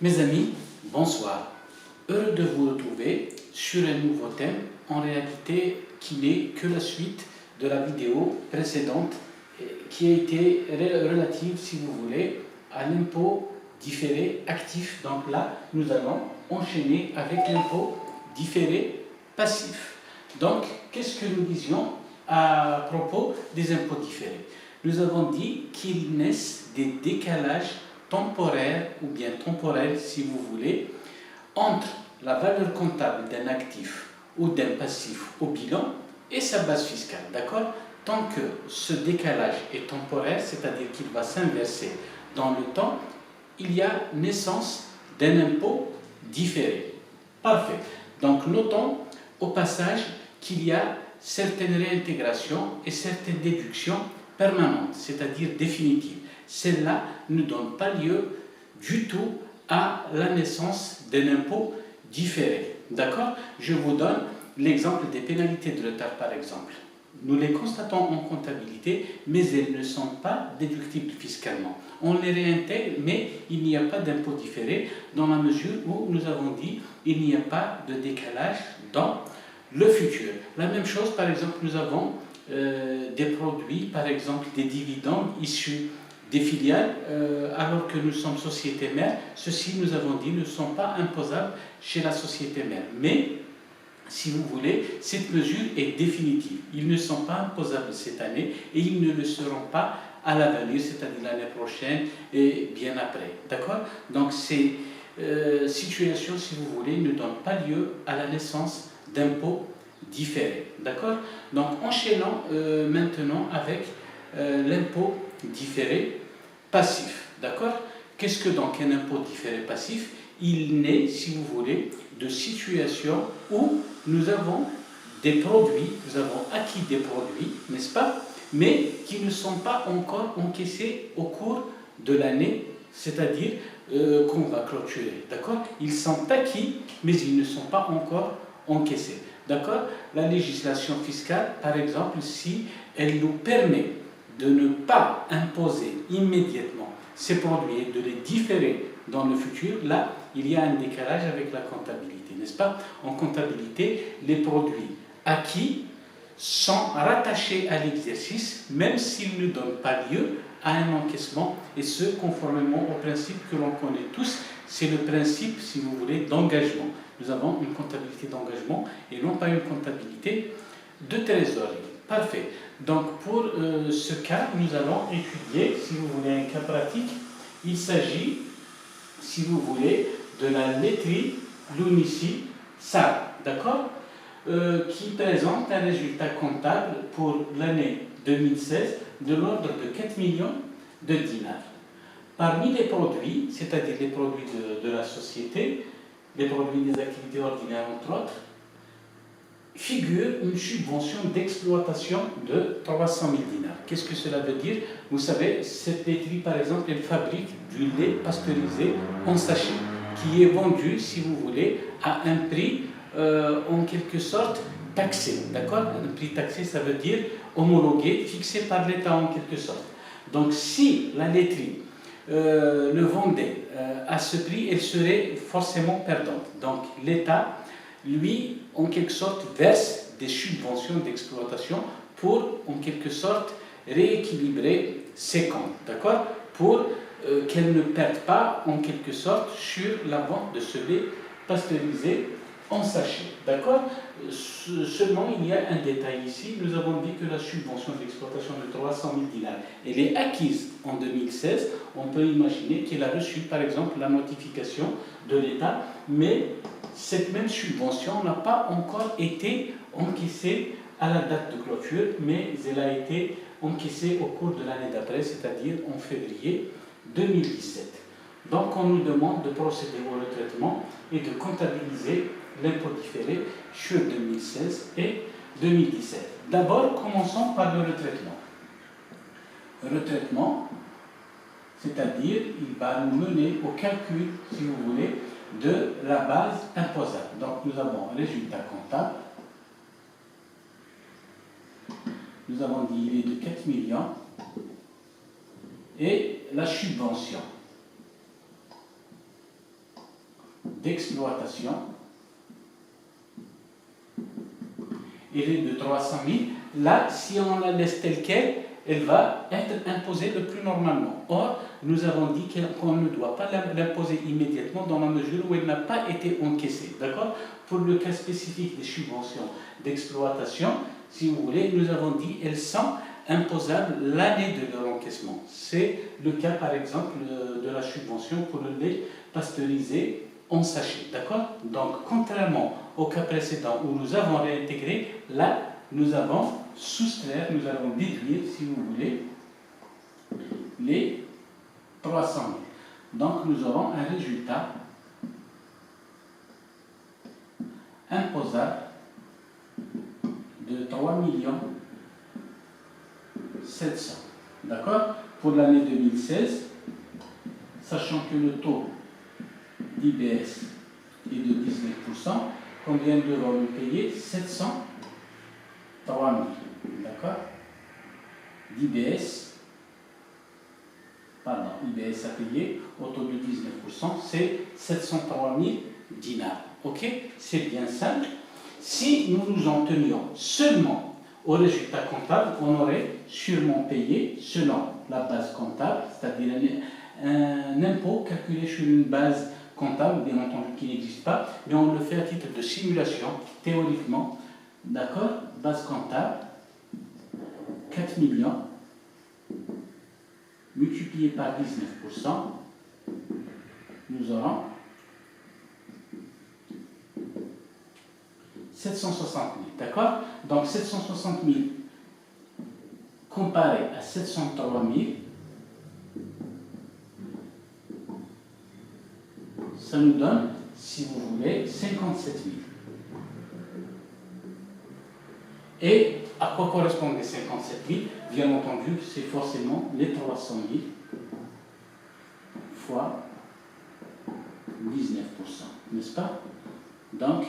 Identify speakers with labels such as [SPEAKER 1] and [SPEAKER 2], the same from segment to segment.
[SPEAKER 1] Mes amis, bonsoir. Heureux de vous retrouver sur un nouveau thème, en réalité qui n'est que la suite de la vidéo précédente qui a été relative, si vous voulez, à l'impôt différé actif. Donc là, nous allons enchaîner avec l'impôt différé passif. Donc, qu'est-ce que nous disions à propos des impôts différés? Nous avons dit qu'ils naissent des décalages temporaire ou bien temporel, si vous voulez, entre la valeur comptable d'un actif ou d'un passif au bilan et sa base fiscale, d'accord? Tant que ce décalage est temporaire, c'est-à-dire qu'il va s'inverser dans le temps, il y a naissance d'un impôt différé. Parfait. Donc, notons au passage qu'il y a certaines réintégrations et certaines déductions permanentes, c'est-à-dire définitives. Celle-là ne donne pas lieu du tout à la naissance d'un impôt différé. D'accord? Je vous donne l'exemple des pénalités de retard, par exemple. Nous les constatons en comptabilité, mais elles ne sont pas déductibles fiscalement. On les réintègre, mais il n'y a pas d'impôt différé dans la mesure où nous avons dit qu'il n'y a pas de décalage dans le futur. La même chose, par exemple, nous avons des produits, par exemple des dividendes issus des filiales, alors que nous sommes société mère. Ceux-ci, nous avons dit, ne sont pas imposables chez la société mère. Mais, si vous voulez, cette mesure est définitive. Ils ne sont pas imposables cette année et ils ne le seront pas à l'avenir, c'est-à-dire l'année prochaine et bien après. D'accord? Donc, ces situations, si vous voulez, ne donnent pas lieu à la naissance d'impôts différés. D'accord? Donc, enchaînons maintenant avec l'impôt différé passif. D'accord? Qu'est-ce que donc un impôt différé passif? Il naît, si vous voulez, de situations où nous avons des produits, nous avons acquis des produits, n'est-ce pas? Mais qui ne sont pas encore encaissés au cours de l'année, c'est-à-dire qu'on va clôturer. D'accord? Ils sont acquis, mais ils ne sont pas encore encaissés. D'accord? La législation fiscale, par exemple, si elle nous permet de ne pas imposer immédiatement ces produits et de les différer dans le futur, là, il y a un décalage avec la comptabilité, n'est-ce pas? En comptabilité, les produits acquis sont rattachés à l'exercice, même s'ils ne donnent pas lieu à un encaissement, et ce, conformément au principe que l'on connaît tous, c'est le principe, si vous voulez, d'engagement. Nous avons une comptabilité d'engagement et non pas une comptabilité de trésorerie. Parfait. Donc, pour ce cas, nous allons étudier, si vous voulez, un cas pratique. Il s'agit, si vous voulez, de la laiterie Lounici Sar, d'accord, qui présente un résultat comptable pour l'année 2016 de l'ordre de 4 millions de dinars. Parmi les produits, c'est-à-dire les produits de la société, les produits des activités ordinaires, entre autres, figure une subvention d'exploitation de 300 000 dinars. Qu'est-ce que cela veut dire? Vous savez, cette laiterie, par exemple, elle fabrique du lait pasteurisé en sachet, qui est vendu, si vous voulez, à un prix en quelque sorte taxé. D'accord? Un prix taxé, ça veut dire homologué, fixé par l'État en quelque sorte. Donc, si la laiterie le vendait à ce prix, elle serait forcément perdante. Donc, l'État, lui, en quelque sorte, verse des subventions d'exploitation pour, en quelque sorte, rééquilibrer ses comptes, d'accord? Pour qu'elle ne perde pas, en quelque sorte, sur la vente de ce lait pasteurisé en sachet, d'accord? Seulement, il y a un détail ici. Nous avons dit que la subvention d'exploitation de 300 000 dinars, elle est acquise en 2016. On peut imaginer qu'elle a reçu, par exemple, la notification de l'État, mais cette même subvention n'a pas encore été encaissée à la date de clôture, mais elle a été encaissée au cours de l'année d'après, c'est-à-dire en février 2017. Donc, on nous demande de procéder au retraitement et de comptabiliser l'impôt différé sur 2016 et 2017. D'abord, commençons par le retraitement. Retraitement, c'est-à-dire, il va nous mener au calcul, si vous voulez, de la base imposable. Donc, nous avons un résultat comptable. Nous avons dit qu'il est de 4 millions. Et la subvention. d'exploitation, elle est de 300 000. Là, si on la laisse telle qu'elle, elle va être imposée le plus normalement. Or, nous avons dit qu'on ne doit pas l'imposer immédiatement dans la mesure où elle n'a pas été encaissée. D'accord? Pour le cas spécifique des subventions d'exploitation, si vous voulez, nous avons dit qu'elles sont imposables l'année de leur encaissement. C'est le cas, par exemple, de la subvention pour le lait pasteurisé en sachet. D'accord? Donc, contrairement au cas précédent où nous avons réintégré, là, nous avons soustraire, nous allons déduire, si vous voulez, les 300 000. Donc, nous aurons un résultat imposable de 3 700 000. D'accord? Pour l'année 2016, sachant que le taux d'IBS est de 19%, combien devrons-nous payer? 703 000. D'accord? D'IBS, pardon, IBS à payer au taux de 19%, c'est 703 000 dinars. Ok? C'est bien simple. Si nous nous en tenions seulement au résultat comptable, on aurait sûrement payé selon la base comptable, c'est-à-dire un impôt calculé sur une base comptable, bien entendu qui n'existe pas, mais on le fait à titre de simulation, théoriquement. D'accord? Base comptable, 4 millions, multiplié par 19%, nous aurons 760 000. D'accord? Donc 760 000 comparé à 703 000, ça nous donne, si vous voulez, 57 000. Et à quoi correspondent les 57 000? Bien entendu, c'est forcément les 300 000 fois 19%, n'est-ce pas? Donc,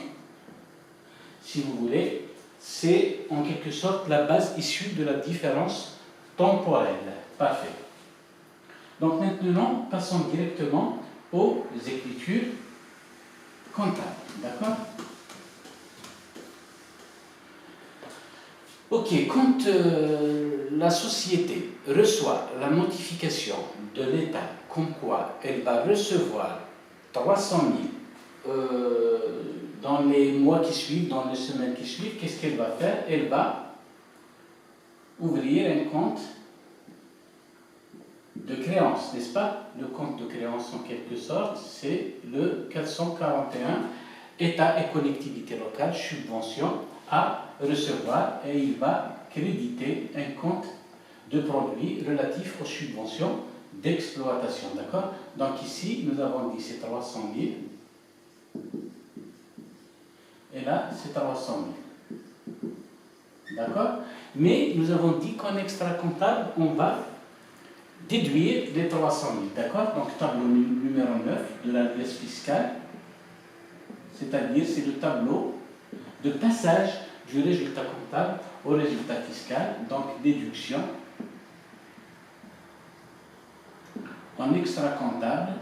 [SPEAKER 1] si vous voulez, c'est en quelque sorte la base issue de la différence temporelle. Parfait. Donc maintenant, passons directement aux écritures comptables. D'accord? Ok, quand la société reçoit la notification de l'État comme quoi elle va recevoir 300 000 dans les mois qui suivent, dans les semaines qui suivent, qu'est-ce qu'elle va faire? Elle va ouvrir un compte de créance, n'est-ce pas? Le compte de créance, en quelque sorte, c'est le 441, État et collectivité locale, subvention à recevoir, et il va créditer un compte de produits relatifs aux subventions d'exploitation. D'accord? Donc ici, nous avons dit c'est 300 000. Et là, c'est 300 000. D'accord? Mais nous avons dit qu'en extra comptable, on va déduire les 300 000. D'accord? Donc, tableau numéro 9 de la pièce fiscale, c'est-à-dire c'est le tableau de passage du résultat comptable au résultat fiscal, donc déduction en extra comptable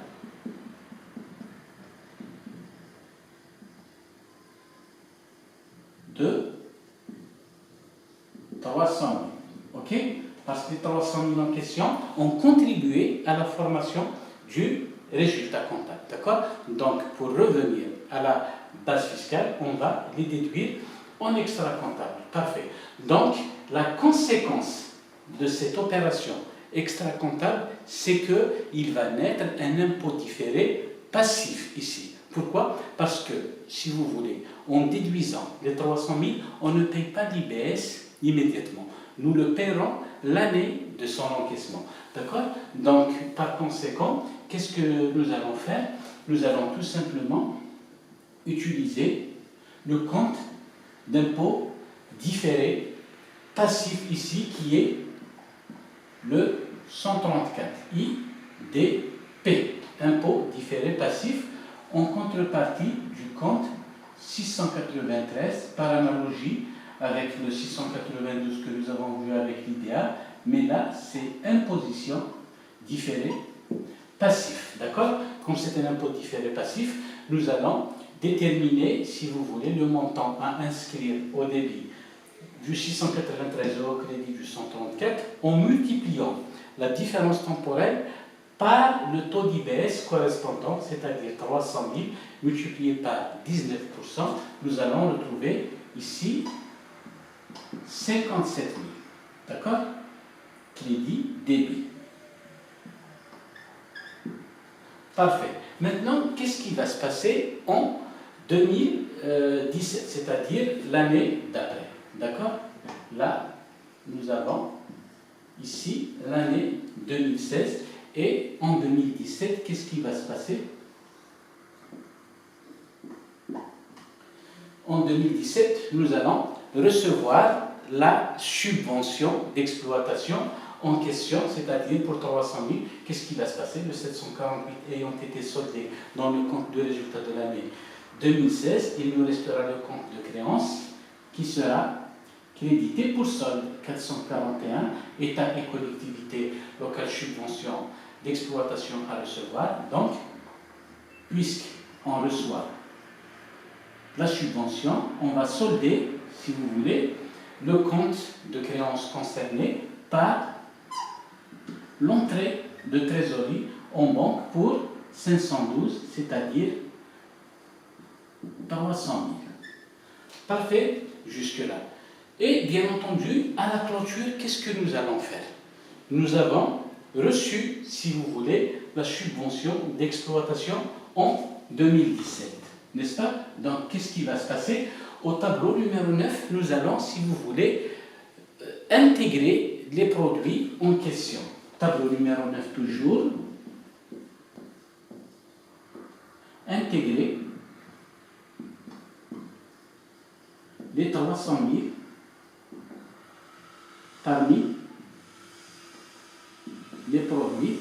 [SPEAKER 1] de 300 000. OK? Parce que les 300 000 en question ont contribué à la formation du résultat comptable. D'accord? Donc, pour revenir à la base fiscale, on va les déduire en extra comptable. Parfait. Donc, la conséquence de cette opération extra comptable, c'est qu'il va naître un impôt différé passif ici. Pourquoi? Parce que, si vous voulez, en déduisant les 300 000, on ne paye pas d'IBS immédiatement. Nous le paierons l'année de son encaissement. D'accord? Donc, par conséquent, qu'est-ce que nous allons faire? Nous allons tout simplement utiliser le compte d'impôt différé passif ici, qui est le 134 IDP, impôt différé passif, en contrepartie du compte 693, par analogie avec le 692 que nous avons vu avec l'IDA, mais là, c'est imposition différée passif. D'accord? comme c'est un impôt différé passif, nous allons déterminer, si vous voulez, le montant à inscrire au débit du 693 au crédit du 134 en multipliant la différence temporelle par le taux d'IBS correspondant, c'est-à-dire 300 000 multiplié par 19%, nous allons retrouver ici 57 000. D'accord? Crédit, débit. Parfait. Maintenant, qu'est-ce qui va se passer en 2017, c'est-à-dire l'année d'après? D'accord? Là, nous avons ici l'année 2016 et en 2017, qu'est-ce qui va se passer? En 2017, nous allons recevoir la subvention d'exploitation en question, c'est-à-dire pour 300 000, qu'est-ce qui va se passer? Le 748 ayant été soldé dans le compte de résultat de l'année 2016, il nous restera le compte de créance qui sera crédité pour solde 441, État et collectivité locale subvention d'exploitation à recevoir. Donc, puisqu'on reçoit la subvention, on va solder, si vous voulez, le compte de créance concerné par l'entrée de trésorerie en banque pour 512, c'est-à-dire 300 000. Parfait, jusque-là. Et bien entendu, à la clôture, qu'est-ce que nous allons faire? Nous avons reçu, si vous voulez, la subvention d'exploitation en 2017. N'est-ce pas? Donc, qu'est-ce qui va se passer? Au tableau numéro 9, nous allons, si vous voulez, intégrer les produits en question. Tableau numéro 9 toujours. Intégrer les 300 000 parmi les produits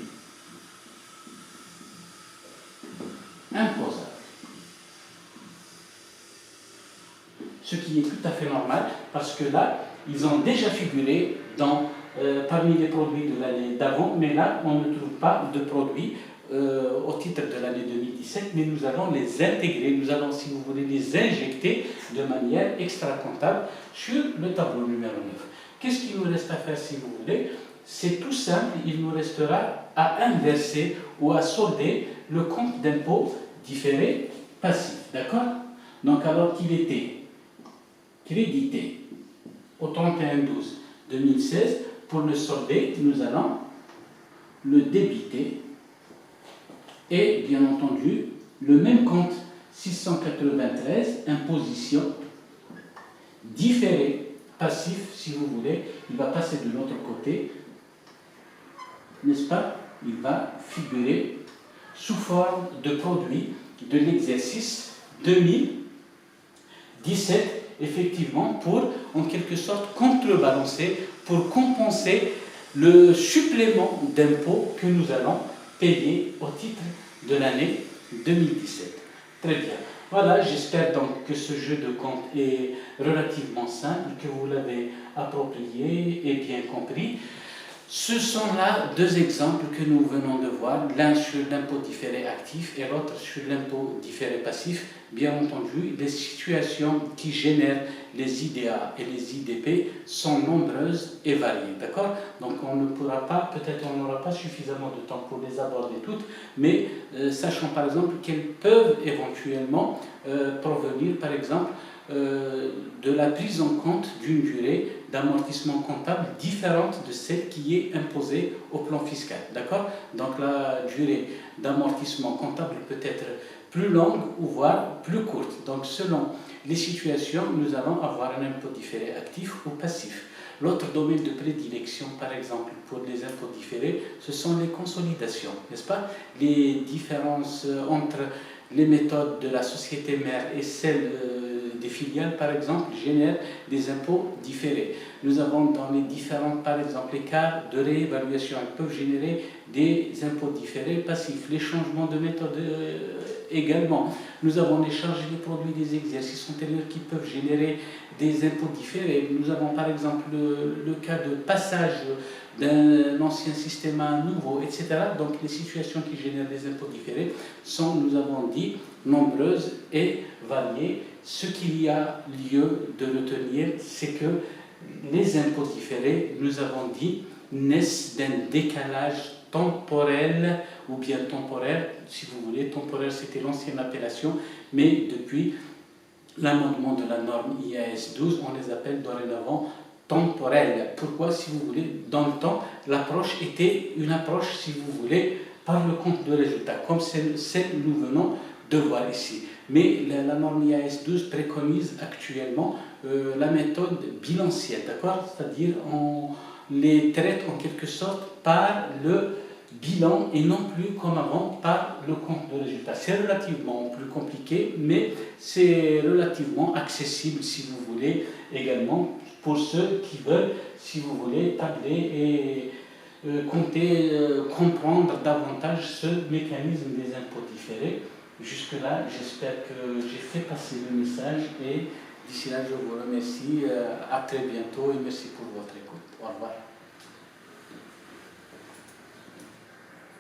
[SPEAKER 1] imposables. Ce qui est tout à fait normal parce que là, ils ont déjà figuré parmi les produits de l'année d'avant, mais là, on ne trouve pas de produits au titre de l'année 2017, mais nous allons les intégrer, nous allons, si vous voulez, les injecter de manière extra-comptable sur le tableau numéro 9. Qu'est-ce qu'il nous reste à faire, si vous voulez? C'est tout simple, il nous restera à inverser ou à solder le compte d'impôt différé passif. D'accord? Donc, alors qu'il était crédité au 31/12/2016, pour le solder, nous allons le débiter et, bien entendu, le même compte 693, imposition différé passif, si vous voulez, il va passer de l'autre côté, n'est-ce pas? Il va figurer sous forme de produit de l'exercice 2017, effectivement, pour, en quelque sorte, contrebalancer, pour compenser le supplément d'impôt que nous allons payer au titre de l'année 2017. Très bien. Voilà, j'espère donc que ce jeu de compte est relativement simple, que vous l'avez approprié et bien compris. Ce sont là deux exemples que nous venons de voir, l'un sur l'impôt différé actif et l'autre sur l'impôt différé passif. Bien entendu, les situations qui génèrent les IDA et les IDP sont nombreuses et variées, d'accord? Donc on ne pourra pas, peut-être on n'aura pas suffisamment de temps pour les aborder toutes, mais sachant par exemple qu'elles peuvent éventuellement provenir, par exemple, de la prise en compte d'une durée d'amortissement comptable différente de celle qui est imposée au plan fiscal. D'accord? Donc la durée d'amortissement comptable peut être plus longue ou voire plus courte. Donc selon les situations, nous allons avoir un impôt différé actif ou passif. L'autre domaine de prédilection, par exemple, pour les impôts différés, ce sont les consolidations, n'est-ce pas? Les différences entre les méthodes de la société mère et celles des filiales, par exemple, génèrent des impôts différés. Nous avons dans les différents, par exemple, les cas de réévaluation, ils peuvent générer des impôts différés passifs. Les changements de méthode également. Nous avons les charges et les produits des exercices antérieurs qui peuvent générer des impôts différés. Nous avons par exemple le cas de passage d'un ancien système à un nouveau, etc. Donc les situations qui génèrent des impôts différés sont, nous avons dit, nombreuses et variées. Ce qu'il y a lieu de retenir, c'est que les impôts différés, nous avons dit, naissent d'un décalage temporel ou bien temporaire, si vous voulez. Temporaire, c'était l'ancienne appellation, mais depuis l'amendement de la norme IAS 12, on les appelle dorénavant temporelles. Pourquoi? Si vous voulez, dans le temps, l'approche était une approche, si vous voulez, par le compte de résultat, comme celle que nous venons de voir ici. Mais la norme IAS 12 préconise actuellement la méthode bilancielle, d'accord? C'est-à-dire on les traite en quelque sorte par le bilan et non plus comme avant par le compte de résultat. C'est relativement plus compliqué, mais c'est relativement accessible, si vous voulez, également pour ceux qui veulent, si vous voulez, tabler et compter, comprendre davantage ce mécanisme des impôts différés. Jusque-là, j'espère que j'ai fait passer le message et d'ici là, je vous remercie. À très bientôt et merci pour votre écoute. Au revoir.